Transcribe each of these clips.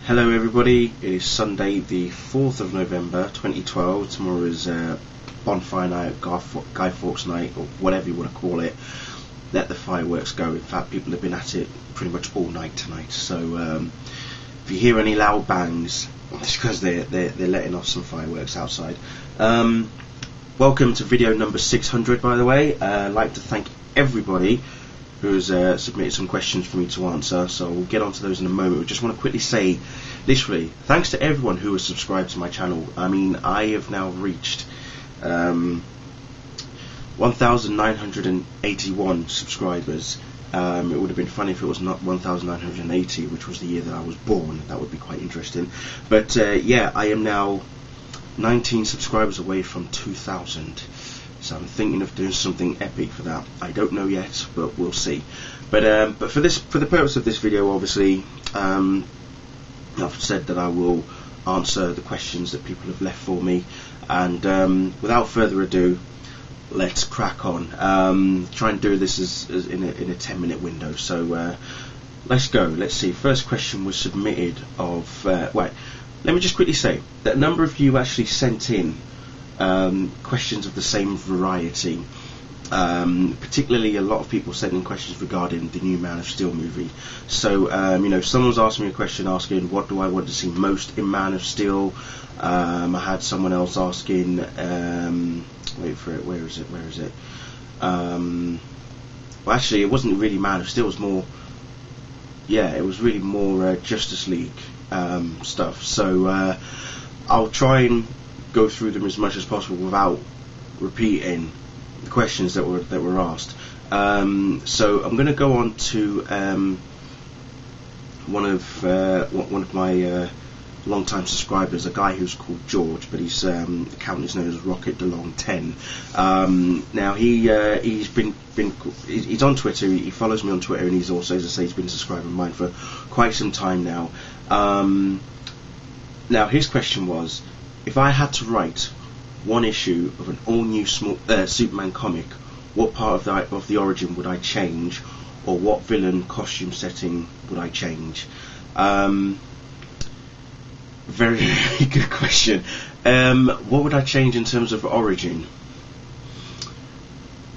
Hello everybody, it is Sunday the 4th of November 2012. Tomorrow is bonfire night, Guy Fawkes night, or whatever you want to call it. Let the fireworks go. In fact, people have been at it pretty much all night tonight, so if you hear any loud bangs, it's because they're letting off some fireworks outside. Welcome to video number 600, by the way. I'd like to thank everybody who's submitted some questions for me to answer, so we'll get onto those in a moment. We just want to quickly say, literally, thanks to everyone who has subscribed to my channel. I mean, I have now reached 1,981 subscribers. It would have been funny if it was not 1,980, which was the year that I was born. That would be quite interesting. But yeah, I am now 19 subscribers away from 2,000. So I'm thinking of doing something epic for that. I don't know yet, but we'll see. But for the purpose of this video, obviously, I've said that I will answer the questions that people have left for me. And without further ado, let's crack on. Try and do this as in a 10-minute window. So let's go. Let's see. First question was submitted of. Wait, let me just quickly say that a number of you actually sent in questions of the same variety. Particularly a lot of people sent in questions regarding the new Man of Steel movie. So you know, someone's asked me a question asking what do I want to see most in Man of Steel. I had someone else asking wait for it, where is it? Well, actually it wasn't really Man of Steel, it was more, yeah, it was really more Justice League stuff. So I'll try and go through them as much as possible without repeating the questions that were asked. So I'm going to go on to one of my long-time subscribers, a guy who's called George, but his account is known as Rocket DeLong 10. Now he's on Twitter. He follows me on Twitter, and he's also, as I say, he's been a subscriber of mine for quite some time now. Now his question was, if I had to write one issue of an all-new Superman comic, what part of the origin would I change, or what villain costume setting would I change? Very, very good question. What would I change in terms of origin?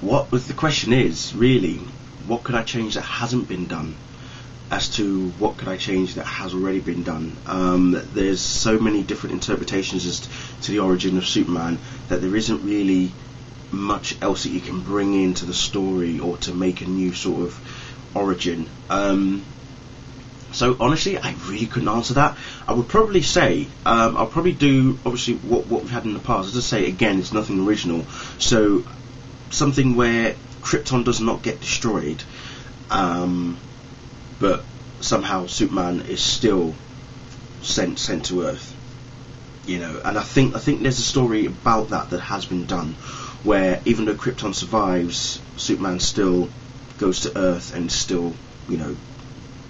The question is, really, what could I change that hasn't been done? As to what could I change that has already been done. There's so many different interpretations as to the origin of Superman that there isn't really much else that you can bring into the story or to make a new sort of origin. So honestly, I really couldn't answer that. I would probably say I'll probably do obviously what we've had in the past. As I say, again, it's nothing original. So something where Krypton does not get destroyed. But somehow Superman is still sent to Earth, you know. And I think there's a story about that has been done, where even though Krypton survives, Superman still goes to Earth and still, you know,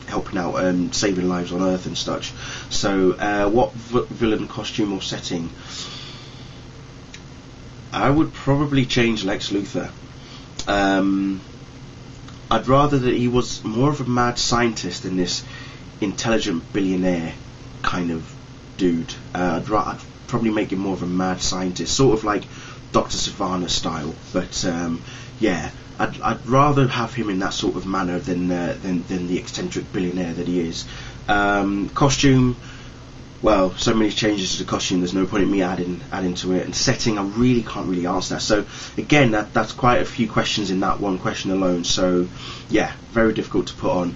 helping out and saving lives on Earth and such. So what villain costume or setting? I would probably change Lex Luthor. I'd rather that he was more of a mad scientist than this intelligent billionaire kind of dude. I'd probably make him more of a mad scientist, sort of like Dr. Sivana style. But yeah, I'd rather have him in that sort of manner than the eccentric billionaire that he is. Costume. Well, so many changes to the costume, there's no point in me adding to it. And setting, I really can't really answer that. So again, that's quite a few questions in that one question alone. So yeah, very difficult to put on.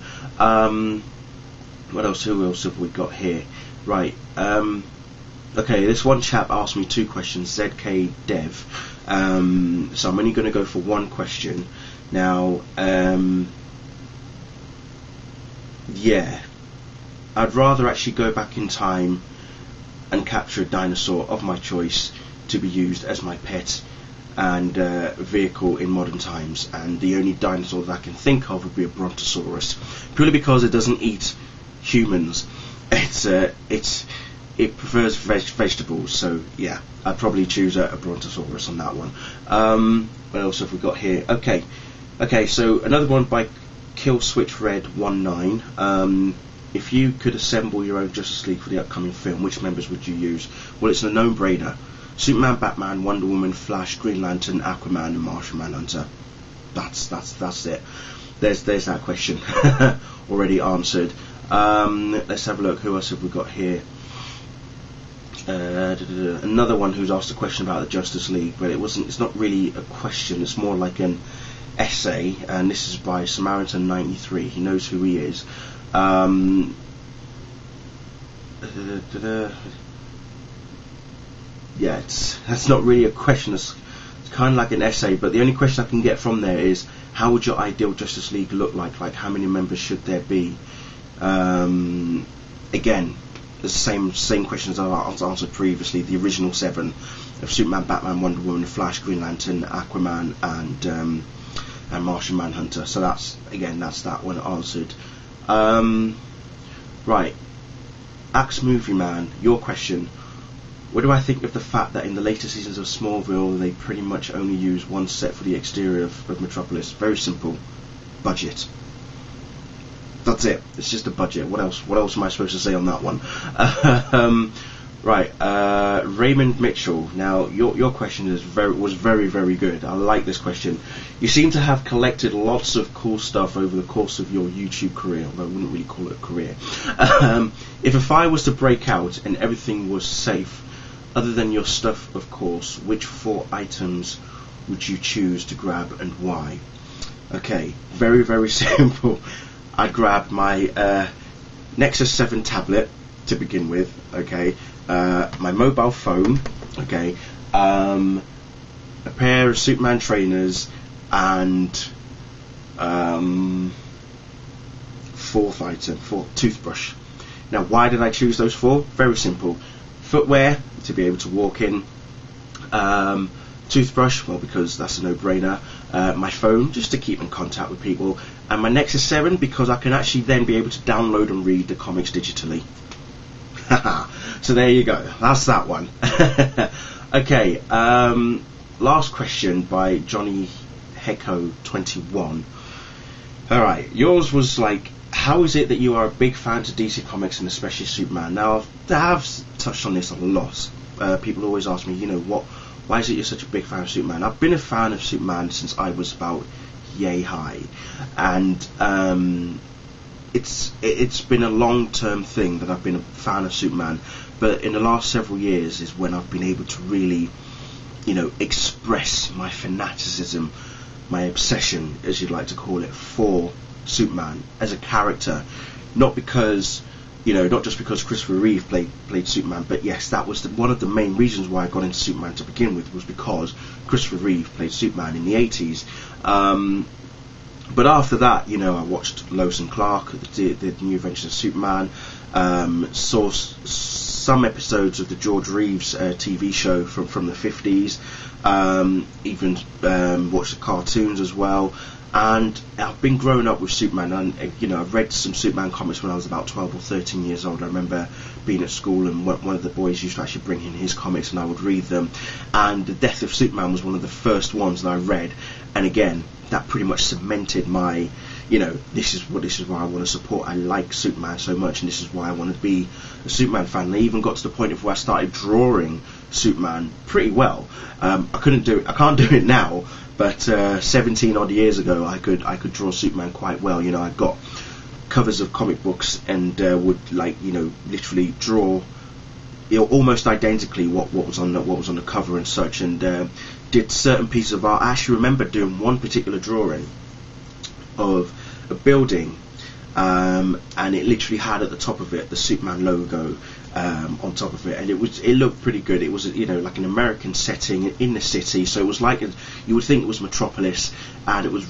What else? Who else have we got here? Right. Okay, this one chap asked me two questions. ZK Dev. So I'm only going to go for one question now. Yeah. I'd rather actually go back in time and capture a dinosaur of my choice to be used as my pet and vehicle in modern times. And the only dinosaur that I can think of would be a Brontosaurus, purely because it doesn't eat humans. It prefers vegetables. So yeah, I'd probably choose a Brontosaurus on that one. What else have we got here? Okay. So another one by Killswitch Red 19. if you could assemble your own Justice League for the upcoming film, which members would you use? Well, it's a no-brainer. Superman, Batman, Wonder Woman, Flash, Green Lantern, Aquaman, and Martian Manhunter. That's it. There's that question already answered. Let's have a look. Who else have we got here? Another one who's asked a question about the Justice League, but it's not really a question. It's more like an essay, and this is by Samaritan93. He knows who he is. Yeah, that's not really a question. It's kind of like an essay, but the only question I can get from there is, how would your ideal Justice League look like? Like, how many members should there be? Again, the same questions I answered previously. The original 7 of Superman, Batman, Wonder Woman, Flash, Green Lantern, Aquaman, and Martian Manhunter. So that's that one answered. Right, Axe Movie Man, your question. What do I think of the fact that in the later seasons of Smallville they pretty much only use one set for the exterior of Metropolis? Very simple. Budget. That's it. It's just a budget. What else am I supposed to say on that one? Right, Raymond Mitchell. Now, your question was very, very good. I like this question. You seem to have collected lots of cool stuff over the course of your YouTube career, although I wouldn't really call it a career. If a fire was to break out and everything was safe, other than your stuff, of course, which 4 items would you choose to grab and why? Okay, very, very simple. I grabbed my Nexus 7 tablet to begin with, okay, my mobile phone, okay, a pair of Superman trainers, and fourth toothbrush. Now, why did I choose those 4? Very simple. Footwear, to be able to walk in. Toothbrush, well, because that's a no-brainer. My phone, just to keep in contact with people. And my Nexus 7, because I can actually then be able to download and read the comics digitally. So there you go. That's that one. Okay, last question by Johnny Hecko 21. Alright, yours was like, how is it that you are a big fan to DC Comics and especially Superman? Now, I've touched on this a lot. People always ask me, why is it you're such a big fan of Superman? I've been a fan of Superman since I was about yay high, and it's been a long-term thing that I've been a fan of Superman, but in the last several years is when I've been able to really, express my fanaticism, my obsession, as you'd like to call it, for Superman as a character. Not just because Christopher Reeve played Superman, but yes, that was one of the main reasons why I got into Superman to begin with, was because Christopher Reeve played Superman in the 80s. But after that, I watched Lois and Clark, the New Adventures of Superman, saw some episodes of the George Reeves TV show from the 50s, even watched the cartoons as well. And I've been growing up with Superman, and I've read some Superman comics when I was about 12 or 13 years old. I remember being at school and one of the boys used to actually bring in his comics and I would read them, and The Death of Superman was one of the first ones that I read, and again, that pretty much cemented my, this is why I want to support. I like Superman so much, and this is why I want to be a Superman fan. And I even got to the point of where I started drawing Superman pretty well. I can't do it now, but 17 odd years ago I could draw Superman quite well. I got covers of comic books and would literally draw almost identically what was on the cover and such, and did certain pieces of art. I actually remember doing one particular drawing of a building, and it literally had at the top of it the Superman logo on top of it, and it looked pretty good. It was like an American setting in the city, so it was like you would think it was Metropolis, and it was.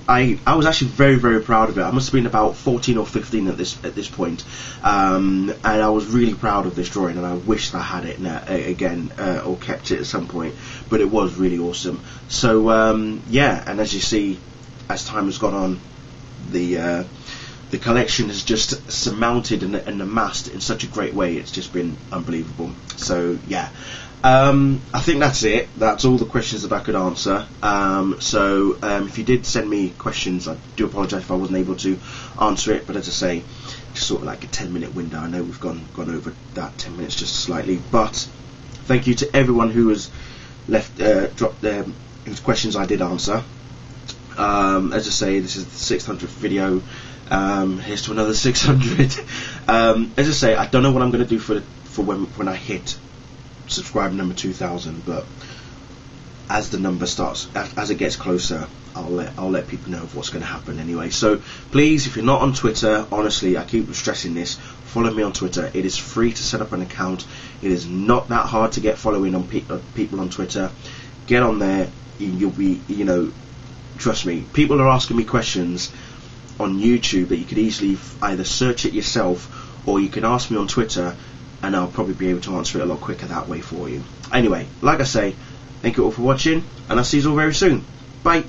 I was actually very, very proud of it. I must have been about 14 or 15 at this point, and I was really proud of this drawing, and I wished I had it again or kept it at some point. But it was really awesome. So and as you see, as time has gone on, the collection has just surmounted and amassed in such a great way. It's just been unbelievable. So yeah. I think that's it. That's all the questions that I could answer. If you did send me questions, I do apologise if I wasn't able to answer it. But as I say, just sort of like a 10-minute window. I know we've gone over that 10 minutes just slightly, but thank you to everyone who has dropped their whose questions I did answer. As I say, this is the 600th video. Here's to another 600. As I say, I don't know what I'm going to do for when I hit subscriber number 2,000, but as the number starts, as it gets closer, I'll let people know of what's going to happen anyway. So please, if you're not on Twitter, honestly, I keep stressing this, follow me on Twitter. It is free to set up an account. It is not that hard to get following on people on Twitter. Get on there, you'll be, trust me, people are asking me questions on YouTube that you could easily either search it yourself, or you can ask me on Twitter, and I'll probably be able to answer it a lot quicker that way for you. Anyway, like I say, thank you all for watching, and I'll see you all very soon. Bye.